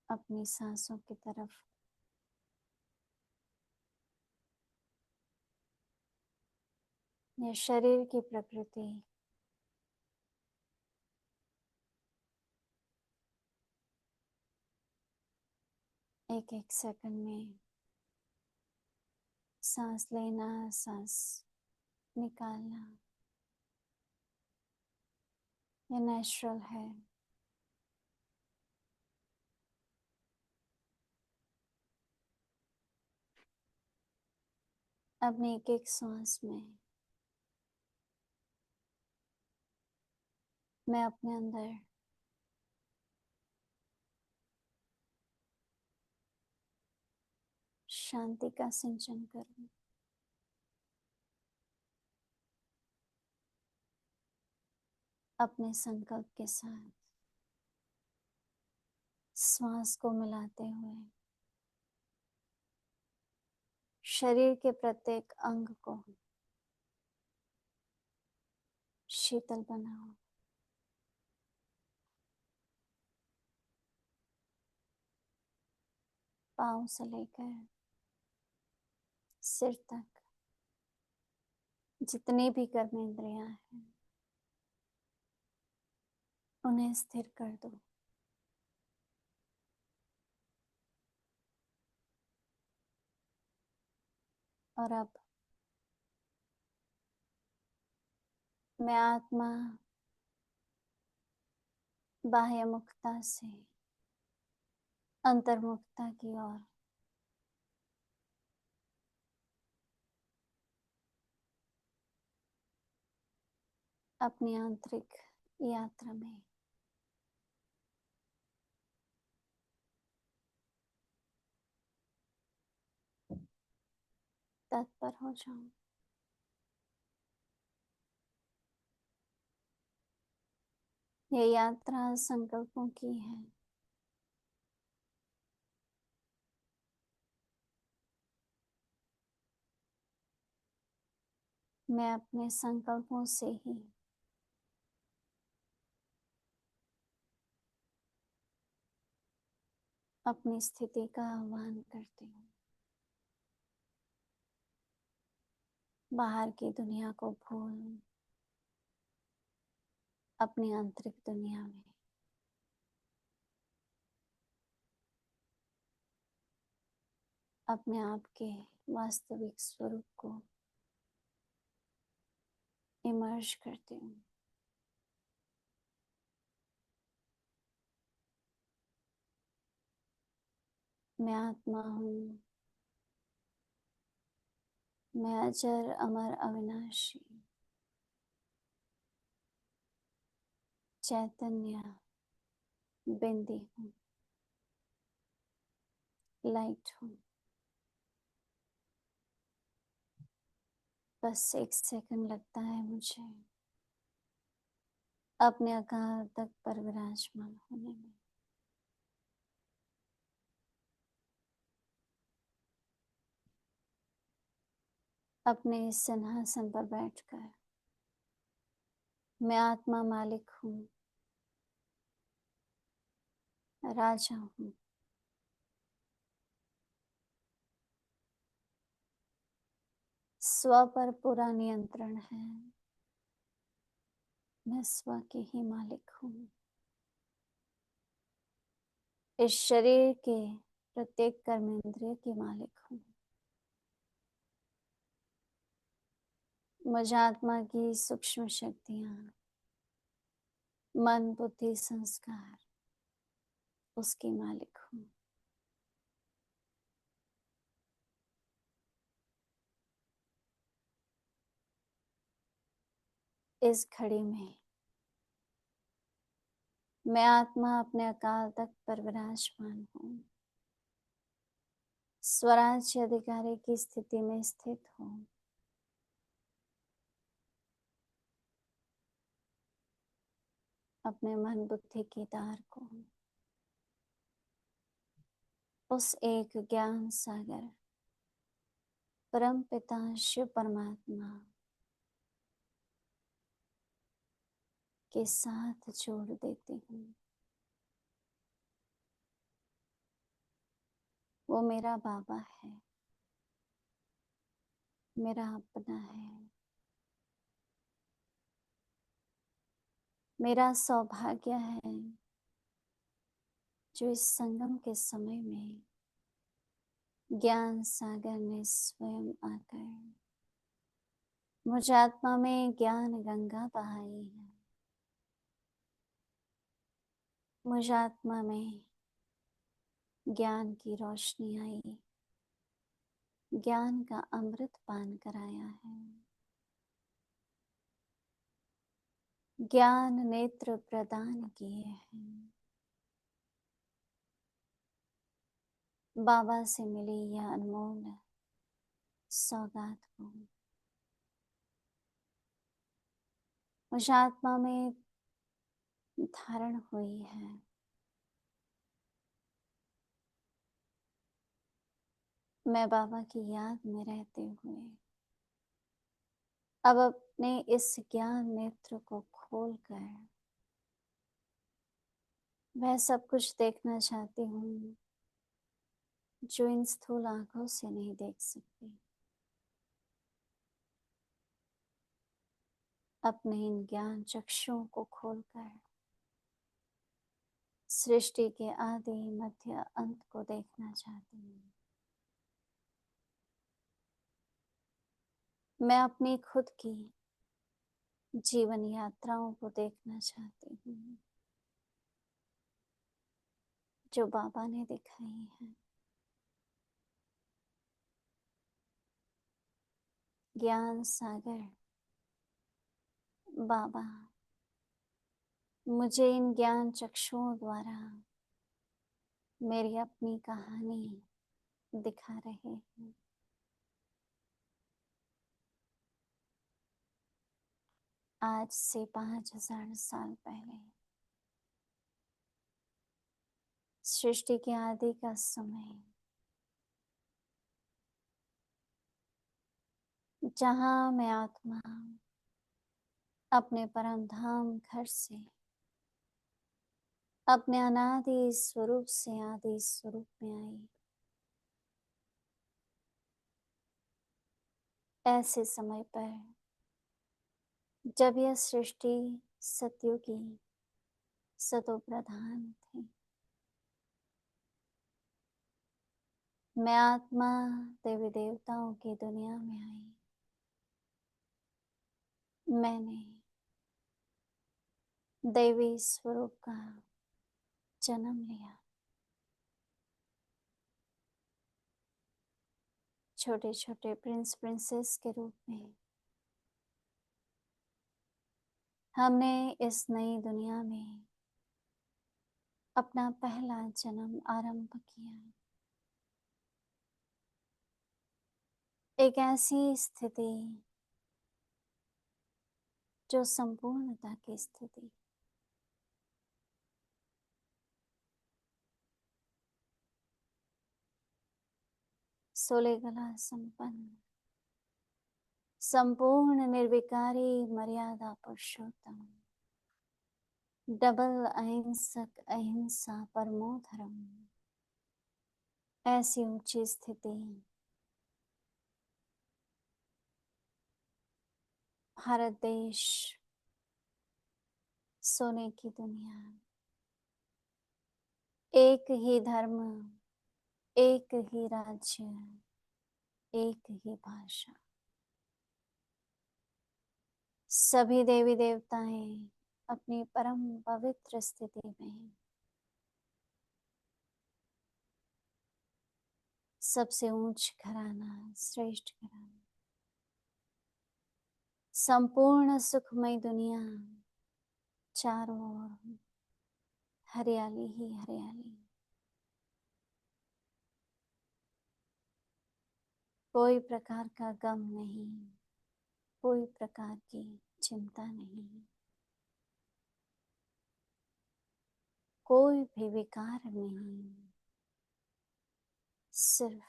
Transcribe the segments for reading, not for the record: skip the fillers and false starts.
अपनी सांसों की तरफ या शरीर की प्रकृति एक एक सेकंड में सांस लेना, सांस निकालना ये नेचुरल है। अपनी एक एक सांस में मैं अपने अंदर शांति का सिंचन करूं। अपने संकल्प के साथ श्वास को मिलाते हुए शरीर के प्रत्येक अंग को शीतल बनाओ। पाँव से लेकर सिर तक जितनी भी कर्मेंद्रियां हैं उन्हें स्थिर कर दो। और अब मैं आत्मा बाह्य मुक्ता से अंतर्मुखता की ओर अपनी आंतरिक यात्रा में तत्पर हो जाऊं। ये यात्रा संकल्पों की है। मैं अपने संकल्पों से ही अपनी स्थिति का आह्वान करती हूँ। बाहर की दुनिया को भूल अपनी आंतरिक दुनिया में अपने आप के वास्तविक स्वरूप को इमर्ज करती हूँ। मैं आत्मा हूँ। मैं अजर अमर अविनाशी चैतन्य बिंदी हूँ, लाइट हूँ। बस एक सेकंड लगता है मुझे अपने आकार तक पर विराजमान होने में। अपने इस सिंहासन पर बैठकर मैं आत्मा मालिक हूँ, राजा हूँ। स्व पर पूरा नियंत्रण है। मैं स्व की ही मालिक हूँ। इस शरीर के प्रत्येक कर्मेंद्रिय की मालिक हूँ। मुझ आत्मा की सूक्ष्म शक्तियाँ, मन बुद्धि संस्कार उसकी मालिक हूँ। इस घड़ी में मैं आत्मा अपने अकाल तक पर विराजमान हूँ। स्वराज्य अधिकारी की स्थिति में स्थित हूँ। अपने मन बुद्धि की धार को उस एक ज्ञान सागर परम पिता शिव परमात्मा के साथ जोड़ देती हूँ। वो मेरा बाबा है, मेरा अपना है, मेरा सौभाग्य है जो इस संगम के समय में ज्ञान सागर में स्वयं आकर मुझ आत्मा में ज्ञान गंगा बहाई है। मुझ आत्मा में ज्ञान की रोशनी आई, ज्ञान का अमृत पान कराया है, ज्ञान नेत्र प्रदान किए हैं। बाबा से मिली यह अनमोल सौगात को मुझ आत्मा में धारण हुई है। मैं बाबा की याद में रहते हुए अब अपने इस ज्ञान नेत्र को खोलकर वह सब कुछ देखना चाहती हूँ जो इन स्थूल आंखों से नहीं देख सकती। अपने इन ज्ञान चक्षुओं को खोलकर सृष्टि के आदि मध्य अंत को देखना चाहती हूँ। मैं अपनी खुद की जीवन यात्राओं को देखना चाहती हूँ जो बाबा ने दिखाई है। ज्ञान सागर बाबा मुझे इन ज्ञान चक्षुओं द्वारा मेरी अपनी कहानी दिखा रहे हैं। आज से 5000 साल पहले सृष्टि के आदि का समय, जहाँ मैं आत्मा अपने परम धाम घर से अपने अनादि स्वरूप से आदि स्वरूप में आई। ऐसे समय पर जब यह सृष्टि सतयुगी सतो प्रधान थी, मैं आत्मा देवी देवताओं की दुनिया में आई। मैंने देवी स्वरूप का जन्म लिया। छोटे छोटे प्रिंस प्रिंसेस के रूप में हमने इस नई दुनिया में अपना पहला जन्म आरंभ किया। एक ऐसी स्थिति जो संपूर्णता की स्थिति, सोले गला संपन्न, संपूर्ण निर्विकारी मर्यादा पुरुषोत्तम, डबल अहिंसक अहिंसा परमो धर्म, ऐसी ऊंची स्थिति भारत देश, सोने की दुनिया, एक ही धर्म, एक ही राज्य, एक ही भाषा, सभी देवी देवताएं अपनी परम पवित्र स्थिति में सबसे ऊंच घराना, श्रेष्ठ घराना, संपूर्ण सुखमय दुनिया, चारों ओर हरियाली ही हरियाली, कोई प्रकार का गम नहीं, कोई प्रकार की चिंता नहीं, कोई भी विकार नहीं, सिर्फ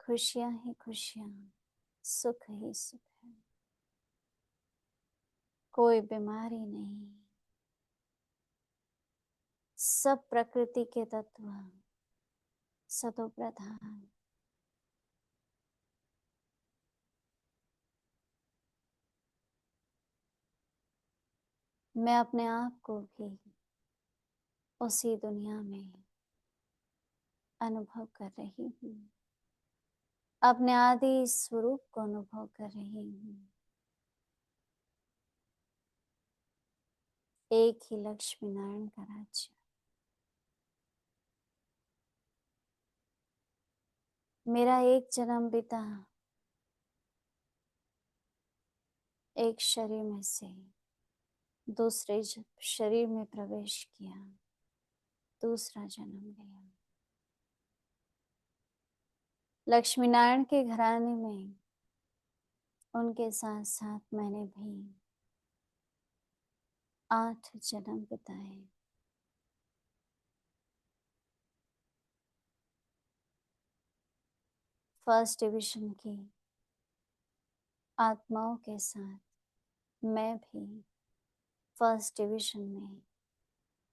खुशियां ही खुशियां, सुख ही सुख है। कोई बीमारी नहीं, सब प्रकृति के तत्व सतो प्रधान। मैं अपने आप को भी उसी दुनिया में अनुभव कर रही हूँ, अपने आदि स्वरूप को अनुभव कर रही हूँ। एक ही लक्ष्मी नारायण का राज्य। मेरा एक जन्म बीता, एक शरीर में से दूसरे शरीर में प्रवेश किया, दूसरा जन्म लिया। लक्ष्मी नारायण के घराने में उनके साथ साथ मैंने भी 8 जन्म बिताए। फर्स्ट डिवीजन की आत्माओं के साथ मैं भी फर्स्ट डिवीजन में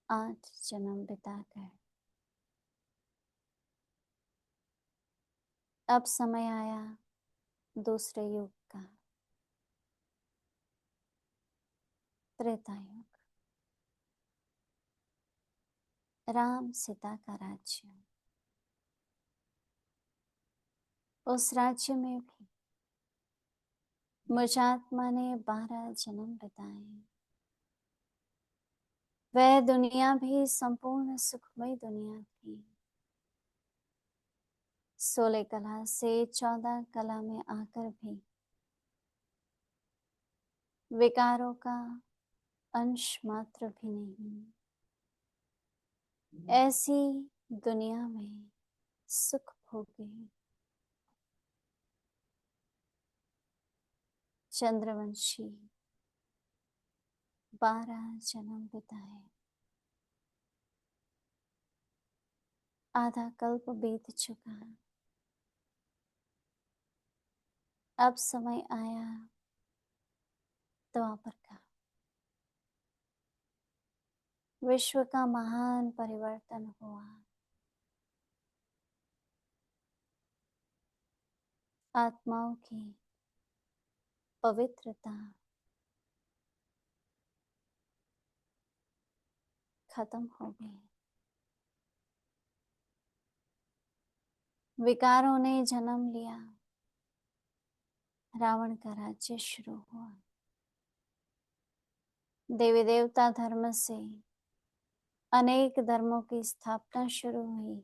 8 जन्म बिताकर अब समय आया दूसरे युग का, त्रेता युग, राम सीता का राज्य। उस राज्य में भी मुझ आत्मा ने 12 जन्म बिताए। वह दुनिया भी संपूर्ण सुखमय दुनिया थी। 16 कला से 14 कला में आकर भी विकारों का अंश मात्र भी नहीं। ऐसी दुनिया में सुख भोगे। चंद्रवंशी 12 जन्म बिताए। आधा कल्प बीत चुका। अब समय आया द्वापर का। विश्व का महान परिवर्तन हुआ। आत्माओं की पवित्रता खत्म हो गई। विकारों ने जन्म लिया। रावण का राज्य शुरू हुआ। देवी देवता धर्म से अनेक धर्मों की स्थापना शुरू हुई।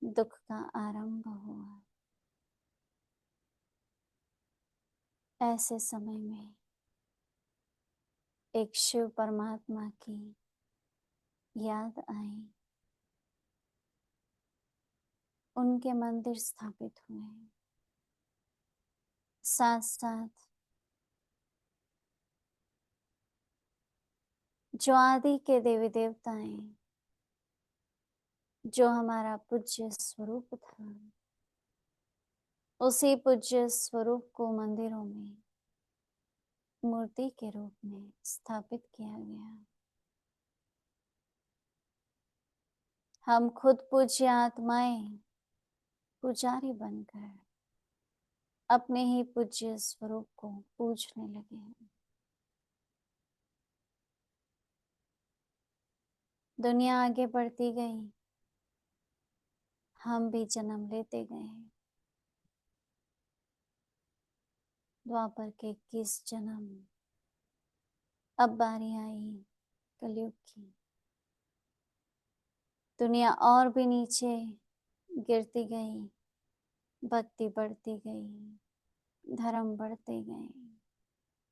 दुख का आरंभ हुआ। ऐसे समय में एक शिव परमात्मा की याद आई। उनके मंदिर स्थापित हुए। साथ साथ जो आदि के देवी देवताएं, जो हमारा पूज्य स्वरूप था, उसी पूज्य स्वरूप को मंदिरों में मूर्ति के रूप में स्थापित किया गया। हम खुद पूज्य आत्माएं पुजारी बनकर अपने ही पूज्य स्वरूप को पूजने लगे हैं। दुनिया आगे बढ़ती गई, हम भी जन्म लेते गए। द्वापर के 21 जन्म। अब बारी आई कलयुग की। दुनिया और भी नीचे गिरती गई, भक्ति बढ़ती गई, धर्म बढ़ते गए,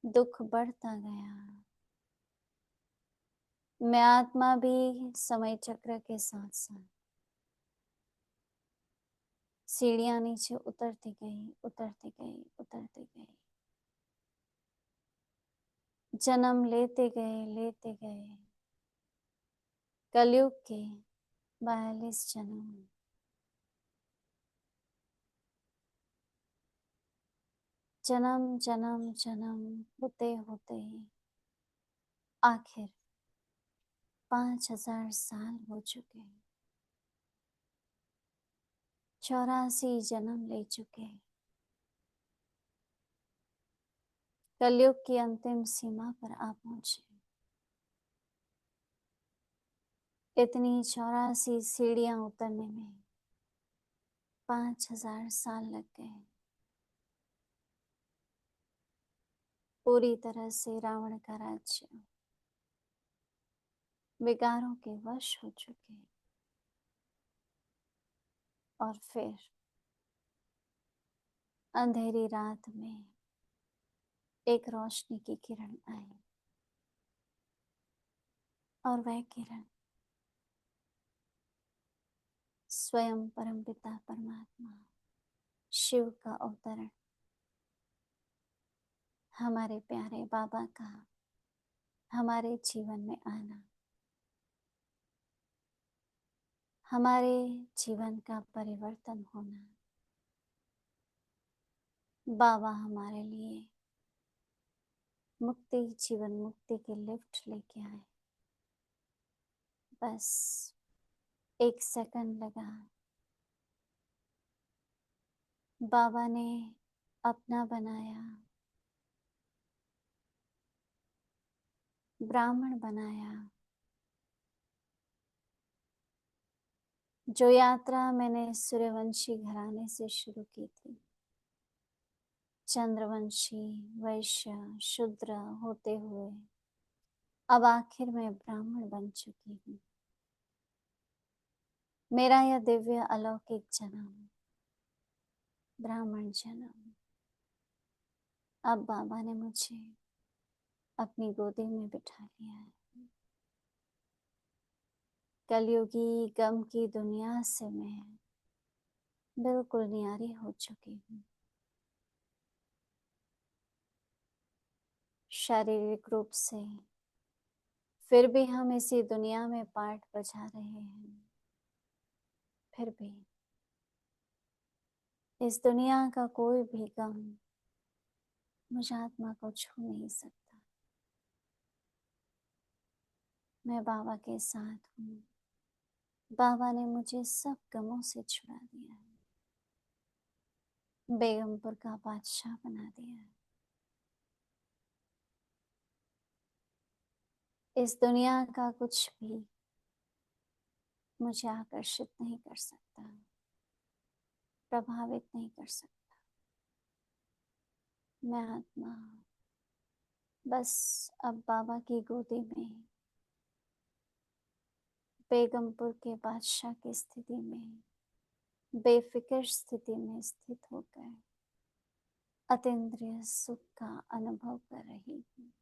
दुख बढ़ता गया। मैं आत्मा भी समय चक्र के साथ साथ सीढ़ियां नीचे उतरती गई, उतरती गई, उतरती गई। जन्म लेते गए, लेते गए। कलयुग के 42 जन्म। जन्म जन्म जन्म होते होते आखिर 5000 साल हो चुके। 84 जन्म ले चुके, कलयुग की अंतिम सीमा पर आप पहुंचे। इतनी 84 सीढ़ियां उतरने में 5000 साल लग गए। पूरी तरह से रावण का राज्य विकारों के वश हो चुके, और फिर अंधेरी रात में एक रोशनी की किरण आई, और वह किरण स्वयं परमपिता परमात्मा शिव का अवतरण, हमारे प्यारे बाबा का हमारे जीवन में आना, हमारे जीवन का परिवर्तन होना। बाबा हमारे लिए मुक्ति, जीवन मुक्ति की लिफ्ट लेके आए। बस 1 सेकंड लगा, बाबा ने अपना बनाया, ब्राह्मण बनाया। जो यात्रा मैंने सूर्यवंशी घराने से शुरू की थी, चंद्रवंशी, वैश्य, शूद्र होते हुए अब आखिर में ब्राह्मण बन चुकी हूँ। मेरा यह दिव्य अलौकिक जन्म, ब्राह्मण जन्म, अब बाबा ने मुझे अपनी गोदी में बिठा लिया है। कलयुगी गम की दुनिया से मैं बिल्कुल न्यारी हो चुकी हूँ। शारीरिक रूप से फिर भी हम इसी दुनिया में पार्ट बजा रहे हैं, फिर भी इस दुनिया का कोई भी गम मुझ आत्मा को छू नहीं सकता। मैं बाबा के साथ हूँ। बाबा ने मुझे सब गमों से छुड़ा दिया है, बेगमपुर का बादशाह बना दिया है। इस दुनिया का कुछ भी मुझे आकर्षित नहीं कर सकता, प्रभावित नहीं कर सकता। मैं आत्मा बस अब बाबा की गोदी में बेगमपुर के बादशाह की स्थिति में, बेफिक्र स्थिति में स्थित होकर अतीन्द्रिय सुख का अनुभव कर रही हूँ।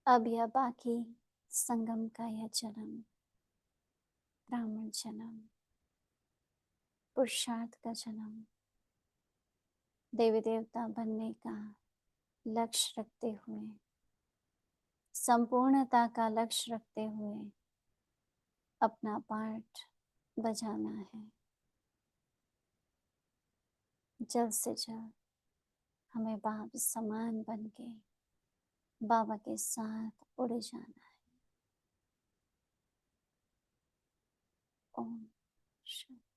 अब यह बाकी संगम का यह जन्म, ब्राह्मण जन्म, पुरुषार्थ का जन्म, देवी देवता बनने का लक्ष्य रखते हुए, संपूर्णता का लक्ष्य रखते हुए अपना पार्ट बजाना है। जल्द से जल्द हमें बाप समान बन के बाबा के साथ उड़ जाना है। ओम शांति।